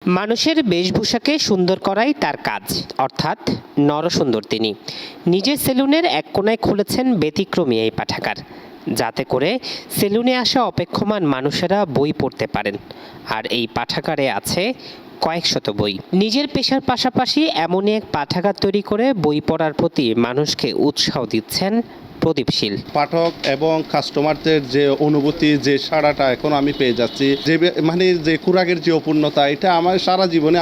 মানুষের বেশভূষাকে সুন্দর করাই তার কাজ, অর্থাৎ নরসুন্দর তিনি। নিজের সেলুনের এক কোণায় খুলেছেন ব্যতিক্রমী এই পাঠাগার, যাতে করে সেলুনে আসা অপেক্ষমান মানুষেরা বই পড়তে পারেন। আর এই পাঠাগারে আছে কয়েকশত বই। নিজের পেশার পাশাপাশি এমনই এক পাঠাগার তৈরি করে বই পড়ার প্রতি মানুষকে উৎসাহ দিচ্ছেন প্রদীপশীল। পাঠক এবং কাস্টমারদের যে অনুভূতি, যে সাড়াটা এখন আমি পেয়ে যাচ্ছি, যে কুরাগের যে অপূর্ণতা, এটা আমার সারা জীবনে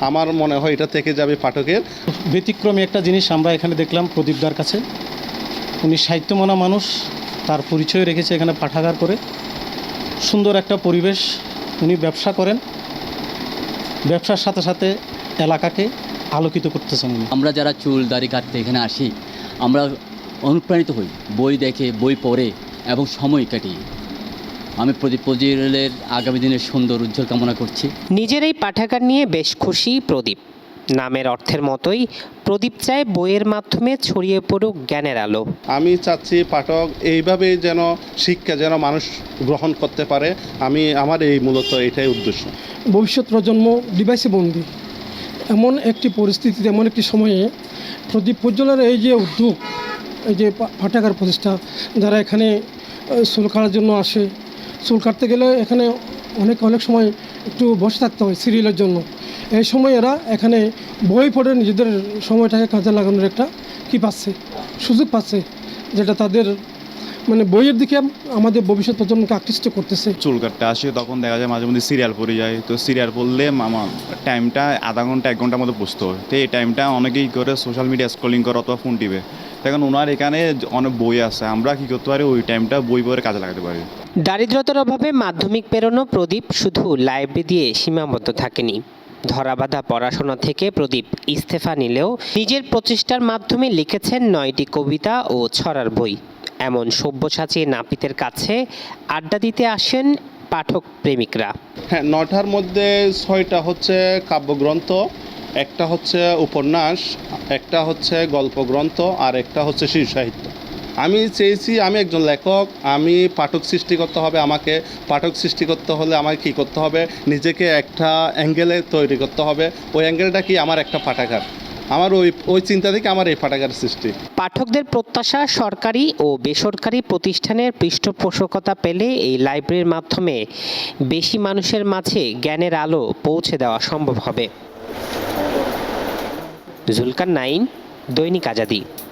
আমার মনে হয় এটা থেকে যাবে পাঠকের। ব্যতিক্রমী একটা জিনিস আমরা এখানে দেখলাম প্রদীপদার কাছে। উনি সাহিত্যমনা মানুষ, তার পরিচয় রেখেছে এখানে পাঠাগার করে। সুন্দর একটা পরিবেশ। উনি ব্যবসা করেন, ব্যবসার সাথে সাথে এলাকাকে আলোকিত করতেছেন উনি। আমরা যারা চুল দাড়ি কাটতে এখানে আসি, আমরা অনুপ্রাণিত হই বই দেখে, বই পড়ে এবং সময় কাটিয়ে। আমি প্রদীপ পজিরের আগামী দিনের সুন্দর উজ্জ্বল কামনা করছি। নিজের এই পাঠাগার নিয়ে বেশ খুশি প্রদীপ। নামের অর্থের মতোই প্রদীপ চায় বইয়ের মাধ্যমে ছড়িয়ে পড়ুক জ্ঞানের আলো। আমি চাচ্ছি পাঠক এইভাবে যেন শিক্ষা যেন মানুষ গ্রহণ করতে পারে। আমার এই মূলত এটাই উদ্দেশ্য। ভবিষ্যৎ প্রজন্ম ডিভাইসে বন্দী, এমন একটি পরিস্থিতিতে, এমন একটি সময়ে প্রদীপ প্রজ্বলের এই যে উদ্যোগ, এই যে পাঠাগার প্রতিষ্ঠা, যারা এখানে চুল কাটার জন্য আসে, চুল কাটতে গেলে এখানে অনেক সময় একটু বসে থাকতে হয় সিরিয়ালের জন্য। এই সময় এরা এখানে বই পড়ে নিজেদের সময়টাকে কাজে লাগানোর একটা সুযোগ পাচ্ছে, যেটা তাদের বইয়ের দিকে আমাদের ভবিষ্যৎ প্রজন্মকে আকৃষ্ট করতেছে। চুল কাটতে আসে তখন দেখা যায় মাঝে মধ্যে সিরিয়াল পড়ে যায়, তো সিরিয়াল পড়লে আমার টাইমটা আধা ঘন্টা 1 ঘন্টার মধ্যে বসতে হয়। তো এই টাইমটা অনেকেই করে সোশ্যাল মিডিয়া স্ক্রলিং করে অথবা ফোন টিপে। তখন ওনার এখানে অনেক বই আছে, আমরা কী করতে পারি, ওই টাইমটা বই পড়ে কাজে লাগাতে পারি। দারিদ্রতার অভাবে মাধ্যমিক পেরোনো প্রদীপ শুধু লাইব্রেরি দিয়ে সীমাবদ্ধ থাকেনি। ধরাবাঁধা পড়াশোনা থেকে প্রদীপ ইস্তফা নিলেও নিজের প্রচেষ্টার মাধ্যমে লিখেছেন 9টি কবিতা ও ছড়ার বই। এমন সব্যসাচী নাপিতের কাছে আড্ডা দিতে আসেন পাঠক প্রেমিকরা। হ্যাঁ, 9টার মধ্যে 6টা হচ্ছে কাব্যগ্রন্থ, একটা হচ্ছে উপন্যাস, একটা হচ্ছে গল্পগ্রন্থ, আর একটা হচ্ছে শিশু সাহিত্য। আমি চেয়েছি, আমি একজন লেখক, আমি পাঠক সৃষ্টি করতে হবে। আমাকে পাঠক সৃষ্টি করতে হলে আমাকে কী করতে হবে, নিজেকে একটা অ্যাঙ্গেলে তৈরি করতে হবে। ওই অ্যাঙ্গেলটা কি, আমার একটা পাঠাগার। আমার ওই চিন্তা থেকে আমার এই পাঠাগার সৃষ্টি। পাঠকদের প্রত্যাশা, সরকারি ও বেসরকারি প্রতিষ্ঠানের পৃষ্ঠপোষকতা পেলে এই লাইব্রেরির মাধ্যমে বেশি মানুষের মাঝে জ্ঞানের আলো পৌঁছে দেওয়া সম্ভব হবে। জুলকার নাইন, দৈনিক আজাদী।